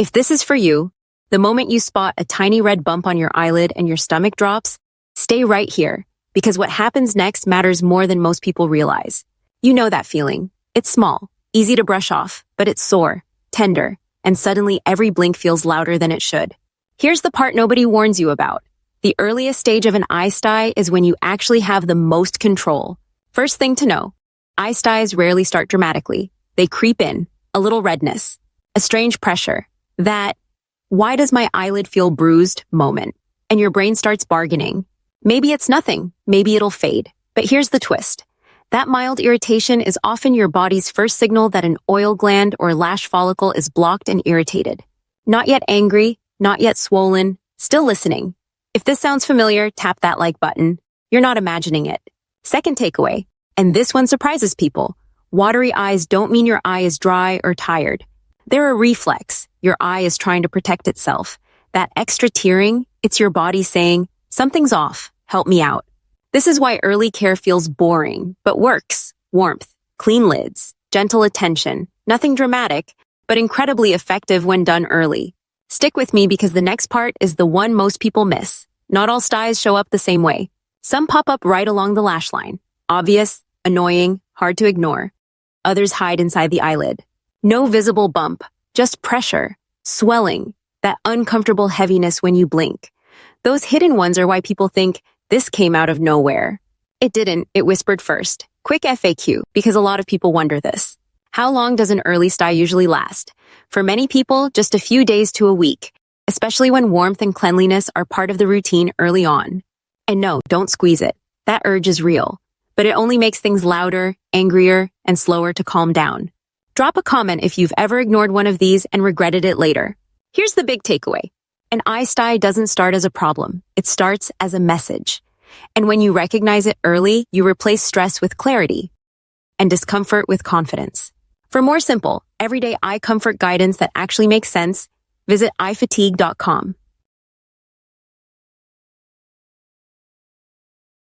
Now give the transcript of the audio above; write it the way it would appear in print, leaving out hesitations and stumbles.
If this is for you, the moment you spot a tiny red bump on your eyelid and your stomach drops, stay right here, because what happens next matters more than most people realize. You know that feeling. It's small, easy to brush off, but it's sore, tender, and suddenly every blink feels louder than it should. Here's the part nobody warns you about. The earliest stage of an eye stye is when you actually have the most control. First thing to know, eye styes rarely start dramatically. They creep in, a little redness, a strange pressure, that, why does my eyelid feel bruised moment? And your brain starts bargaining. Maybe it's nothing, maybe it'll fade. But here's the twist. That mild irritation is often your body's first signal that an oil gland or lash follicle is blocked and irritated. Not yet angry, not yet swollen, still listening. If this sounds familiar, tap that like button. You're not imagining it. Second takeaway, and this one surprises people. Watery eyes don't mean your eye is dry or tired. They're a reflex. Your eye is trying to protect itself. That extra tearing, it's your body saying, something's off, help me out. This is why early care feels boring, but works. Warmth, clean lids, gentle attention, nothing dramatic, but incredibly effective when done early. Stick with me because the next part is the one most people miss. Not all styes show up the same way. Some pop up right along the lash line. Obvious, annoying, hard to ignore. Others hide inside the eyelid. No visible bump, just pressure, swelling, that uncomfortable heaviness when you blink. Those hidden ones are why people think this came out of nowhere. It didn't, it whispered first. Quick FAQ, because a lot of people wonder this. How long does an early stye usually last? For many people, just a few days to a week, especially when warmth and cleanliness are part of the routine early on. And no, don't squeeze it. That urge is real, but it only makes things louder, angrier, and slower to calm down. Drop a comment if you've ever ignored one of these and regretted it later. Here's the big takeaway. An eye stye doesn't start as a problem. It starts as a message. And when you recognize it early, you replace stress with clarity and discomfort with confidence. For more simple, everyday eye comfort guidance that actually makes sense, visit eyefatigue.com.